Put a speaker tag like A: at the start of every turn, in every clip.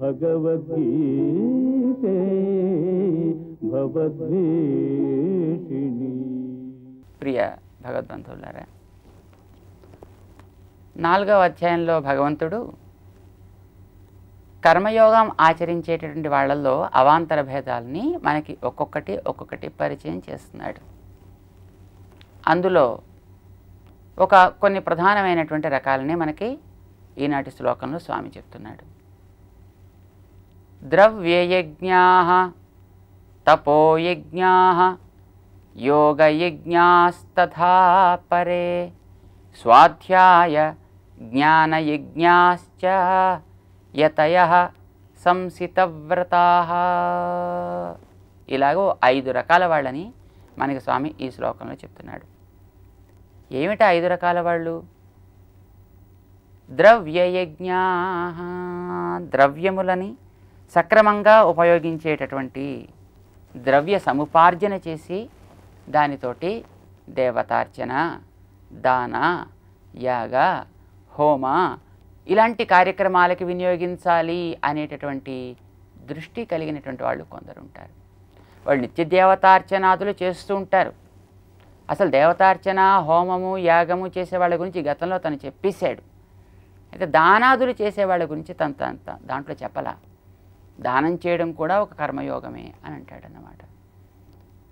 A: భగవద్గీతే భవద్వేషిణి.
B: ప్రియ భగవద్బంధువులారా, 4వ అధ్యాయంలో భగవంతుడు కర్మయోగం ఆచరించేటటువంటి వాళ్ళల్లో అవాంతర భేదాలని మనకి ఒక్కొక్కటి పరిచయం చేస్తున్నాడు. అందులో కొన్ని ప్రధానమైనటువంటి రకాలని మనకి ఈనాటి శ్లోకంలో స్వామి చెప్తున్నాడు. ద్రవ్యయజ్ఞాః తపోయజ్ఞాః యోగయజ్ఞాస్తథా పరే స్వాధ్యాయ జ్ఞానయజ్ఞాశ్చ యతయః సంసితవ్రతాః. ఇలాగో 5 రకాల వాళ్ళని మనకి స్వామి ఈ శ్లోకంలో చెప్తున్నాడు. ఏమిటి 5 రకాల వాళ్ళు? ద్రవ్యయజ్ఞాః, ద్రవ్యములని సక్రమంగా ఉపయోగించేటటువంటి, ద్రవ్య సముపార్జన చేసి దానితోటి దేవతార్చన, దాన, యాగ, హోమ ఇలాంటి కార్యక్రమాలకి వినియోగించాలి అనేటటువంటి దృష్టి కలిగినటువంటి వాళ్ళు కొందరు ఉంటారు. వాళ్ళు నిత్య దేవతార్చనాదులు చేస్తూ ఉంటారు. అసలు దేవతార్చన, హోమము, యాగము చేసేవాళ్ళ గురించి గతంలో తను చెప్పేశాడు. అయితే దానాదులు చేసేవాళ్ళ గురించి తను దాంట్లో చెప్పలా. దానం చేయడం కూడా ఒక కర్మయోగమే అని అంటాడన్నమాట.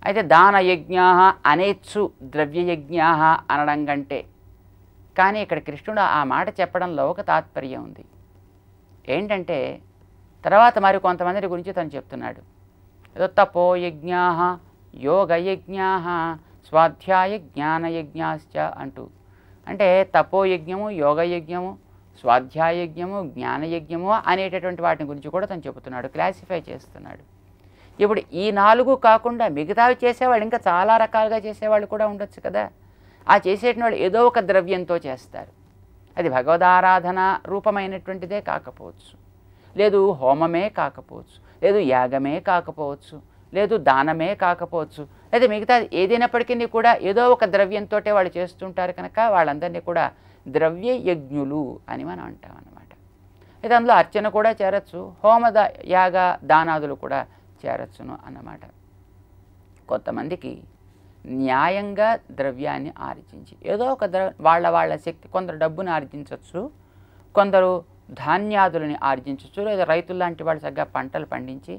B: అయితే దానయజ్ఞా అనేచ్చు ద్రవ్యయజ్ఞా అనడం కంటే, కానీ ఇక్కడ కృష్ణుడు ఆ మాట చెప్పడంలో ఒక తాత్పర్యం ఉంది. ఏంటంటే తర్వాత మరి కొంతమంది గురించి తను చెప్తున్నాడు. ఏదో తపోయజ్ఞా, యోగయజ్ఞా, స్వాధ్యాయ జ్ఞానయజ్ఞాశ్చ అంటూ. అంటే తపోయజ్ఞము, యోగయజ్ఞము, స్వాధ్యాయజ్ఞము, జ్ఞానయజ్ఞము అనేటటువంటి వాటిని గురించి కూడా తను చెబుతున్నాడు, క్లాసిఫై చేస్తున్నాడు. ఇప్పుడు ఈ 4 కాకుండా మిగతావి చేసేవాళ్ళు ఇంకా చాలా రకాలుగా చేసేవాళ్ళు కూడా ఉండొచ్చు కదా. ఆ చేసేటువంటి వాళ్ళు ఏదో ఒక ద్రవ్యంతో చేస్తారు. అది భగవదారాధన రూపమైనటువంటిదే కాకపోవచ్చు, లేదు హోమమే కాకపోవచ్చు, లేదు యాగమే కాకపోవచ్చు, లేదు దానమే కాకపోవచ్చు, లేదా మిగతా ఏదైనప్పటికీ కూడా ఏదో ఒక ద్రవ్యంతో వాళ్ళు చేస్తుంటారు కనుక వాళ్ళందరినీ కూడా ద్రవ్య యజ్ఞులు అని మనం అంటాం అన్నమాట. అయితే అందులో అర్చన కూడా చేరచ్చు, యాగ దానాదులు కూడా చేరచ్చును అన్నమాట. కొంతమందికి న్యాయంగా ద్రవ్యాన్ని ఆర్జించి ఏదో ఒక వాళ్ళ శక్తి, కొందరు డబ్బుని ఆర్జించవచ్చు, కొందరు ధాన్యాదులని ఆర్జించవచ్చు, లేదా రైతులు లాంటి వాళ్ళు చక్కగా పంటలు పండించి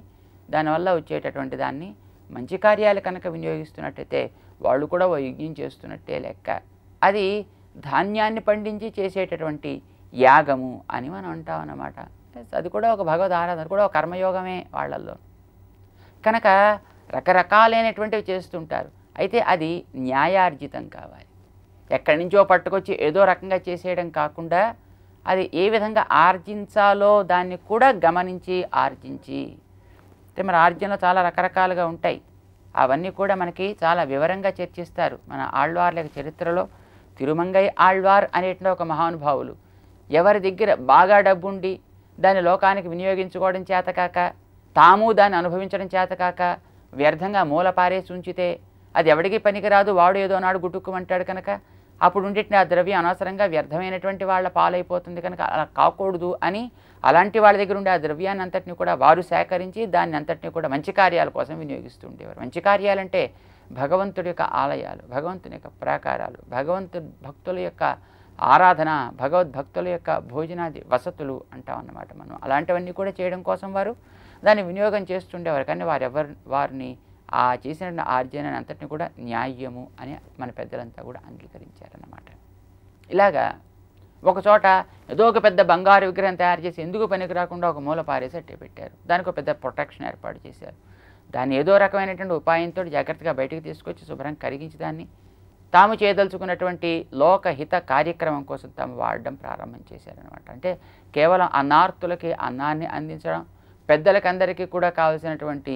B: దానివల్ల వచ్చేటటువంటి దాన్ని మంచి కార్యాలు కనుక వినియోగిస్తున్నట్టయితే వాళ్ళు కూడా ఓ యజ్ఞం చేస్తున్నట్టే లెక్క. అది ధాన్యాన్ని పండించి చేసేటటువంటి యాగము అని మనం అంటాం అన్నమాట. అది కూడా ఒక భగవద్ ఆరాధన, అది కూడా ఒక కర్మయోగమే వాళ్ళల్లో. కనుక రకరకాలైనటువంటివి చేస్తుంటారు. అయితే అది న్యాయార్జితం కావాలి. ఎక్కడి నుంచో పట్టుకొచ్చి ఏదో రకంగా చేసేయడం కాకుండా అది ఏ విధంగా ఆర్జించాలో దాన్ని కూడా గమనించి ఆర్జించి. అంటే మన ఆర్జనలో చాలా రకరకాలుగా ఉంటాయి. అవన్నీ కూడా మనకి చాలా వివరంగా చర్చిస్తారు. మన ఆళ్వార్ల చరిత్రలో తిరుమంగై ఆళ్వార్ అనేటువంటి ఒక మహానుభావులు, ఎవరి దగ్గర బాగా డబ్బుండి దాన్ని లోకానికి వినియోగించుకోవడం చేతకాక, తాము దాన్ని అనుభవించడం చేతకాక వ్యర్థంగా మూల పారేసి ఉంచితే అది ఎవడికి పనికిరాదు, వాడు ఏదో నాడు గుట్టుక్కుమంటాడు కనుక అప్పుడు ఉండేటి ఆ ద్రవ్యం అనవసరంగా వ్యర్థమైనటువంటి వాళ్ళ పాలైపోతుంది కనుక అలా కాకూడదు అని అలాంటి వాళ్ళ దగ్గర ఉండే ఆ ద్రవ్యాన్ని అంతటిని కూడా వారు సేకరించి దాన్ని అంతటిని కూడా మంచి కార్యాల కోసం వినియోగిస్తూ ఉండేవారు. మంచి కార్యాలంటే భగవంతుడి యొక్క ఆలయాలు, భగవంతుని యొక్క ప్రాకారాలు, భక్తుల యొక్క ఆరాధన, భగవద్భక్తుల యొక్క భోజనాది వసతులు అంటామన్నమాట మనం. అలాంటివన్నీ కూడా చేయడం కోసం వారు దాన్ని వినియోగం చేస్తుండేవారు. కానీ వారిని ఆ చేసిన ఆర్జన అంతటిని కూడా న్యాయము అని మన పెద్దలంతా కూడా అంగీకరించారన్నమాట. ఇలాగా ఒక చోట ఏదో ఒక పెద్ద బంగారు విగ్రహం తయారు చేసి ఎందుకు పనికి రాకుండా ఒక మూల పారేసి అట్టే పెట్టారు. దానికి ఒక పెద్ద ప్రొటెక్షన్ ఏర్పాటు చేశారు. దాన్ని ఏదో రకమైనటువంటి ఉపాయంతో జాగ్రత్తగా బయటకు తీసుకొచ్చి శుభ్రం కరిగించి దాన్ని తాము చేయదలుచుకున్నటువంటి లోకహిత కార్యక్రమం కోసం తాము వాడడం ప్రారంభం చేశారనమాట. అంటే కేవలం అన్నార్తులకి అన్నాన్ని అందించడం, పెద్దలకి అందరికీ కూడా కావలసినటువంటి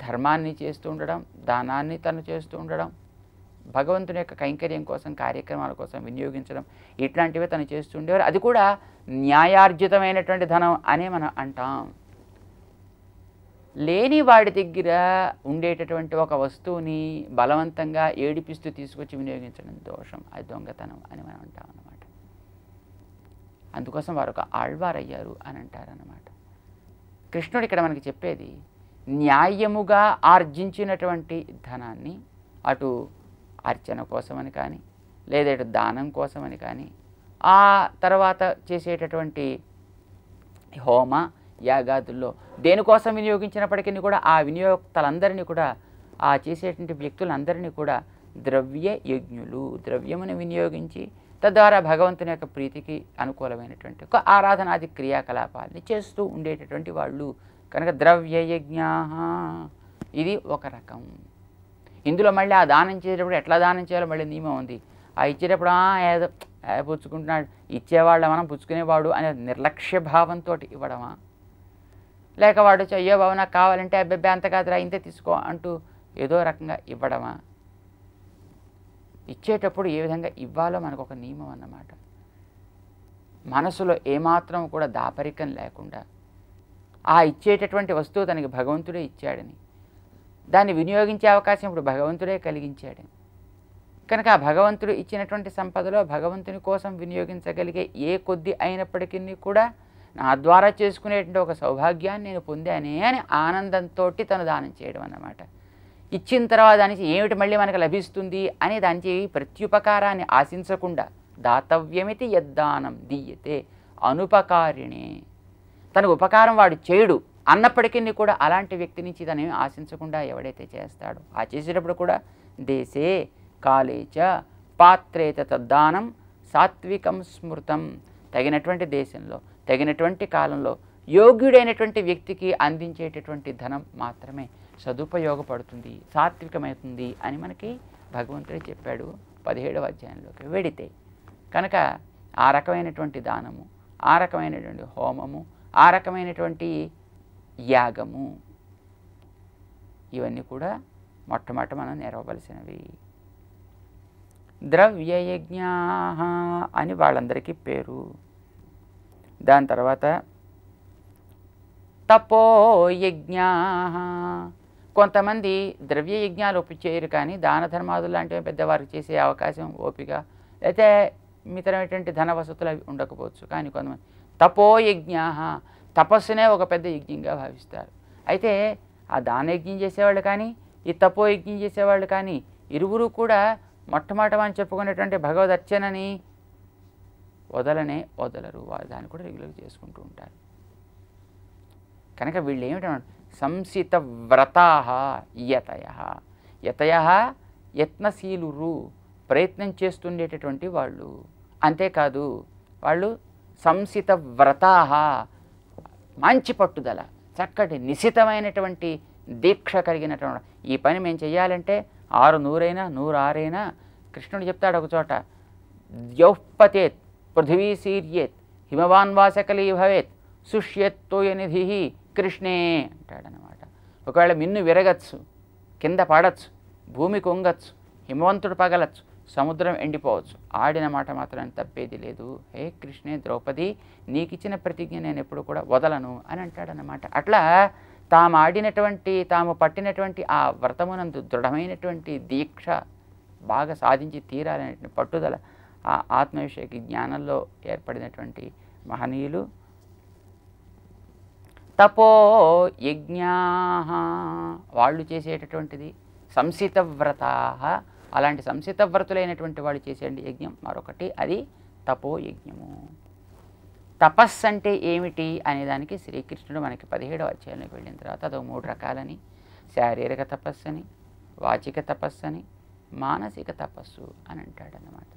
B: ధర్మాన్ని చేస్తూ ఉండడం, దానాన్ని తను చేస్తూ ఉండడం, భగవంతుని యొక్క కైంకర్యం కోసం కార్యక్రమాల కోసం వినియోగించడం, ఇట్లాంటివి తను చేస్తూ ఉండేవారు. అది కూడా న్యాయార్జితమైనటువంటి ధనం అనే మనం అంటాం. లేని వాడి దగ్గర ఉండేటటువంటి ఒక వస్తువుని బలవంతంగా ఏడిపిస్తూ తీసుకొచ్చి వినియోగించడం దోషం, అది దొంగతనం అని మనం అంటాం అన్నమాట. అందుకోసం వారు ఒక ఆళ్వారయ్యారు అని అంటారన్నమాట. కృష్ణుడు ఇక్కడ మనకి చెప్పేది న్యాయముగా ఆర్జించినటువంటి ధనాన్ని అటు అర్చన కోసమని కానీ లేదా ఇటు దానం కోసమని కానీ ఆ తర్వాత చేసేటటువంటి హోమ యాగాదుల్లో దేనికోసం వినియోగించినప్పటికీ కూడా ఆ వినియోగతలందరినీ కూడా ఆ చేసేటువంటి వ్యక్తులందరినీ కూడా ద్రవ్య యజ్ఞులు, ద్రవ్యమును వినియోగించి తద్వారా భగవంతుని యొక్క ప్రీతికి అనుకూలమైనటువంటి ఒక ఆరాధనాది క్రియాకలాపాలని చేస్తూ ఉండేటటువంటి వాళ్ళు కనుక ద్రవ్య యజ్ఞా ఇది ఒక రకం. ఇందులో మళ్ళీ ఆ దానం చేసేటప్పుడు ఎట్లా దానం చేయాలో మళ్ళీ నియమం ఉంది. ఆ ఇచ్చేటప్పుడు ఏదో పుచ్చుకుంటున్నాడు, ఇచ్చేవాళ్ళ మనం పుచ్చుకునేవాడు అనే నిర్లక్ష్య భావంతో ఇవ్వడమా, లేక వాడు అయ్యో బాబు నాకు కావాలంటే అబ్బాయి అంత కాదురా ఇంతే తీసుకో అంటూ ఏదో రకంగా ఇవ్వడమా. ఇచ్చేటప్పుడు ఏ విధంగా ఇవ్వాలో మనకు ఒక నియమం అన్నమాట. మనసులో ఏమాత్రం కూడా దాపరికం లేకుండా ఆ ఇచ్చేటటువంటి వస్తువు తనకి భగవంతుడే ఇచ్చాడని, దాన్ని వినియోగించే అవకాశం ఇప్పుడు భగవంతుడే కలిగించాడని, కనుక ఆ భగవంతుడు ఇచ్చినటువంటి సంపదలో భగవంతుని కోసం వినియోగించగలిగే ఏ కొద్ది అయినప్పటికీ కూడా నా ద్వారా చేసుకునేటువంటి ఒక సౌభాగ్యాన్ని నేను పొందానే అని ఆనందంతో తను దానం చేయడం అన్నమాట. ఇచ్చిన తర్వాత దానికి ఏమిటి మళ్ళీ మనకు లభిస్తుంది అనే దానికి ప్రత్యుపకారాన్ని ఆశించకుండా దాతవ్యమితి యద్దానం దీయతే అనుపకారిణే, తనకు ఉపకారం వాడు చేయడు అన్నప్పటికీ కూడా అలాంటి వ్యక్తి నుంచి తనేమి ఆశించకుండా ఎవడైతే చేస్తాడో ఆ చేసేటప్పుడు కూడా దేశే కాలేచ పాత్రేత తద్దానం సాత్వికం స్మృతం, తగినటువంటి దేశంలో తగినటువంటి కాలంలో యోగ్యుడైనటువంటి వ్యక్తికి అందించేటటువంటి ధనం మాత్రమే సదుపయోగపడుతుంది, సాత్వికమవుతుంది అని మనకి భగవంతుడే చెప్పాడు 17వ అధ్యాయంలోకి వెడితే. కనుక ఆ రకమైనటువంటి దానము, ఆ రకమైనటువంటి హోమము, ఆ రకమైనటువంటి యాగము ఇవన్నీ కూడా మొట్టమొదట మనం నెరవవలసినవి. ద్రవ్యయజ్ఞా అని వాళ్ళందరికీ పేరు. దాని తర్వాత తపోయజ్ఞా, కొంతమంది ద్రవ్య యజ్ఞాలు ఒప్పించేయరు కానీ దాన ధర్మాదులు లాంటివి పెద్దవారికి చేసే అవకాశం ఓపిక అయితే మితమైనటువంటి ధన వసతులు అవి ఉండకపోవచ్చు. కానీ కొంతమంది తపోయజ్ఞా, తపస్సునే ఒక పెద్ద యజ్ఞంగా భావిస్తారు. అయితే ఆ దాన యజ్ఞం చేసేవాళ్ళు కానీ ఈ తపోయజ్ఞం చేసేవాళ్ళు కానీ ఇరువురు కూడా మొట్టమొదట అని చెప్పుకునేటువంటి భగవదర్చనని వదలరు, వారు దాన్ని కూడా రెగ్యులర్గా చేసుకుంటూ ఉంటారు. కనుక వీళ్ళు ఏమిటంటే సంసిత వ్రతాః యతయః, యతయః యత్నశీలురు, ప్రయత్నం చేస్తుండేటటువంటి వాళ్ళు. అంతేకాదు వాళ్ళు సంసిత వ్రతాః, మంచి పట్టుదల, చక్కటి నిశితమైనటువంటి దీక్ష కలిగినటువంటి ఈ పని మేము చేయాలంటే 600 106 కృష్ణుడు చెప్తాడు ఒక చోట, ద్యౌఃపతేత్ పృథివీ సీర్యేత్ హిమవాన్ వాసకలీ భవేత్ సుష్యత్తోయనిధి కృష్ణే అంటాడనమాట. ఒకవేళ మిన్ను విరగచ్చు, కింద పడచ్చు, భూమి కొంగచ్చు, హిమవంతుడు పగలచ్చు, సముద్రం ఎండిపోవచ్చు, ఆడిన మాట మాత్రం తప్పేది లేదు. హే కృష్ణే ద్రౌపది నీకిచ్చిన ప్రతిజ్ఞ నేను ఎప్పుడు కూడా వదలను అని అంటాడనమాట. అట్లా తాము ఆడినటువంటి తాము పట్టినటువంటి ఆ వ్రతమునందు దృఢమైనటువంటి దీక్ష బాగా సాధించి తీరాలనేటువంటి పట్టుదల ఆ ఆత్మవిషయకి జ్ఞానంలో ఏర్పడినటువంటి మహనీయులు. తపో యజ్ఞా వాళ్ళు చేసేటటువంటిది సంసిత వ్రతాః, అలాంటి సంసిత వ్రతులైనటువంటి వాళ్ళు చేసే యజ్ఞం మరొకటి, అది తపో యజ్ఞము. తపస్సు అంటే ఏమిటి అనేదానికి శ్రీకృష్ణుడు మనకి 17వ అధ్యాయంలోకి వెళ్ళిన తర్వాత అదో 3 రకాలని, శారీరక తపస్సుని, వాచిక తపస్సుని, మానసిక తపస్సు అని అంటాడన్నమాట.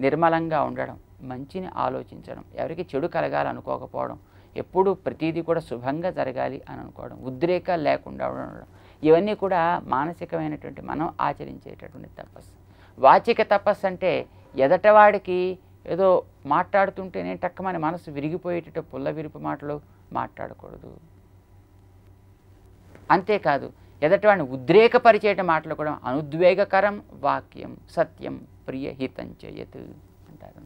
B: నిర్మలంగా ఉండడం, మంచిని ఆలోచించడం, ఎవరికి చెడు కలగాలనుకోకపోవడం, ఎప్పుడు ప్రతిదీ కూడా శుభంగా జరగాలి అని అనుకోవడం, ఉద్రేకాలు లేకుండా ఉండడం, ఇవన్నీ కూడా మానసికమైనటువంటి మనం ఆచరించేటటువంటి తపస్సు. వాచిక తపస్సు అంటే ఎదటవాడికి ఏదో మాట్లాడుతుంటేనే టక్కమని మనసు విరిగిపోయేటట్టు పుల్ల విరుపు మాటలు మాట్లాడకూడదు. అంతేకాదు ఎదటివాడిని ఉద్రేకపరిచేట మాటలు కూడా అనుద్వేగకరం వాక్యం సత్యం ప్రియహితం చేయత్ అంటారు.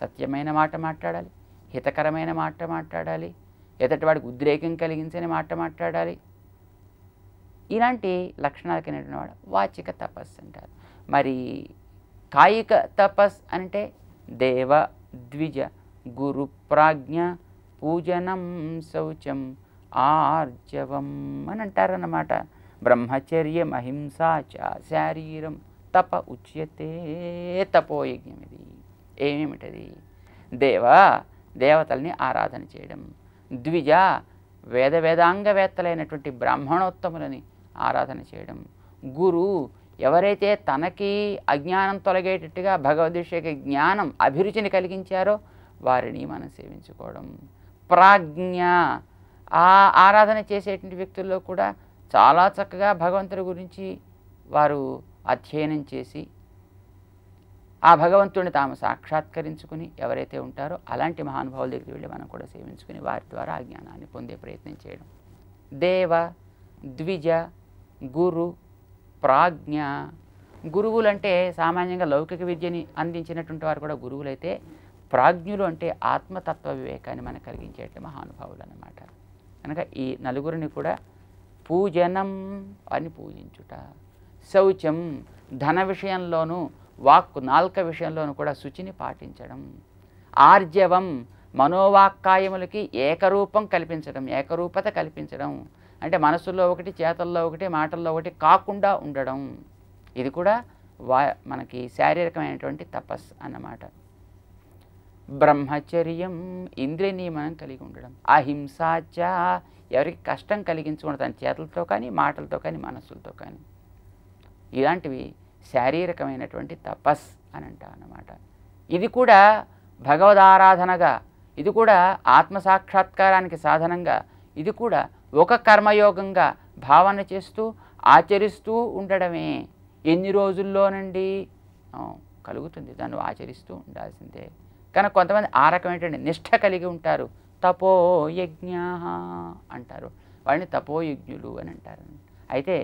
B: సత్యమైన మాట మాట్లాడాలి, హితకరమైన మాట మాట్లాడాలి, ఎదటివాడికి ఉద్రేకం కలిగించని మాట మాట్లాడాలి. ఇలాంటి లక్షణాలు కలిగిన వాడు వాచిక తపస్సు అంటారు. మరి కాయిక తపస్ అంటే దేవ ద్విజ గురు ప్రాజ్ఞ పూజనం శౌచం ఆర్జవం అని అంటారన్నమాట. బ్రహ్మచర్యం అహింస చ శారీరం తప ఉచ్యతే. తపోయజ్ఞం ఇది. ఏమేమిటది? దేవతల్ని ఆరాధన చేయడం. ద్విజ వేదాంగవేత్తలైనటువంటి బ్రాహ్మణోత్తములని ఆరాధన చేయడం. గురు ఎవరైతే తనకి అజ్ఞానం తొలగేటట్టుగా భగవద్విషయక జ్ఞానం అభిరుచిని కలిగించారో వారిని మనం సేవించుకోవడం. ప్రాజ్ఞ ఆ ఆరాధన చేసేటువంటి వ్యక్తుల్లో కూడా చాలా చక్కగా భగవంతుడి గురించి వారు అధ్యయనం చేసి ఆ భగవంతుడిని తాము సాక్షాత్కరించుకుని ఎవరైతే ఉంటారో అలాంటి మహానుభావుల దగ్గరికి వెళ్ళి మనం కూడా సేవించుకుని వారి ద్వారా ఆ జ్ఞానాన్ని పొందే ప్రయత్నం చేయడం. దేవ ద్విజ గురు ప్రాజ్ఞ. గురువులంటే సామాన్యంగా లౌకిక విద్యని అందించినటువంటి వారు కూడా గురువులైతే, ప్రాజ్ఞులు అంటే ఆత్మతత్వ వివేకాన్ని మనకు కలిగించేట మహానుభావులు అన్నమాట. కనుక ఈ నలుగురిని కూడా పూజనం అని పూజించుట. శౌచం ధన విషయంలోనూ వాక్కు నాల్క విషయంలోనూ కూడా శుచిని పాటించడం. ఆర్జవం మనోవాక్కాయములకి ఏకరూపం కల్పించడం, ఏకరూపత కల్పించడం. అంటే మనసులో ఒకటి, చేతల్లో ఒకటి, మాటల్లో ఒకటి కాకుండా ఉండడం. ఇది కూడా మనకి శారీరకమైనటువంటి తపస్సు అన్నమాట. బ్రహ్మచర్యం ఇంద్రియ నియమనం కలిగి ఉండడం. అహింసాచ ఎవరికి కష్టం కలిగించకూడదు, తన చేతులతో కానీ, మాటలతో కానీ, మనస్సులతో కానీ. ఇలాంటివి శారీరకమైనటువంటి తపస్ అని అంటాం అన్నమాట. ఇది కూడా భగవదారాధనగా, ఇది కూడా ఆత్మసాక్షాత్కారానికి సాధనంగా, ఇది కూడా ఒక కర్మయోగంగా భావన చేస్తూ ఆచరిస్తూ ఉండడమే. ఎన్ని రోజుల్లోనండి కలుగుతుంది, దాన్ని ఆచరిస్తూ ఉండాల్సిందే. కనుక కొంతమంది ఆ రకమైనటువంటి నిష్ఠ కలిగి ఉంటారు. తపోయజ్ఞ అంటారు, వాళ్ళని తపోయజ్ఞులు అని అంటారు. అయితే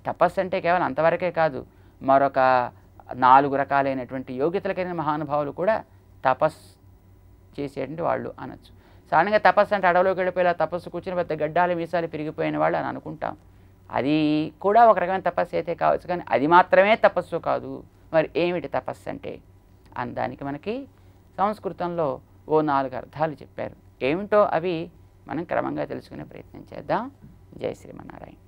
B: తపస్సు అంటే కేవలం అంతవరకే కాదు, మరొక 4 రకాలైనటువంటి యోగ్యతలు కలిగిన మహానుభావులు కూడా తపస్సు చేసేటువంటి వాళ్ళు అనొచ్చు. సాధారణంగా తపస్సు అంటే అడవిలోకి వెళ్ళిపోయేలా తపస్సు కూర్చుని పెద్ద గడ్డాలు మీసాలు పెరిగిపోయిన వాళ్ళు అని అనుకుంటాం. అది కూడా ఒక రకమైన తపస్సు అయితే కావచ్చు, కానీ అది మాత్రమే తపస్సు కాదు. మరి ఏమిటి తపస్సు అంటే దానికి మనకి సంస్కృతంలో ఓ 4 అర్థాలు చెప్పారు. ఏమిటో అవి మనం క్రమంగా తెలుసుకునే ప్రయత్నం చేద్దాం. జై శ్రీమన్నారాయణ.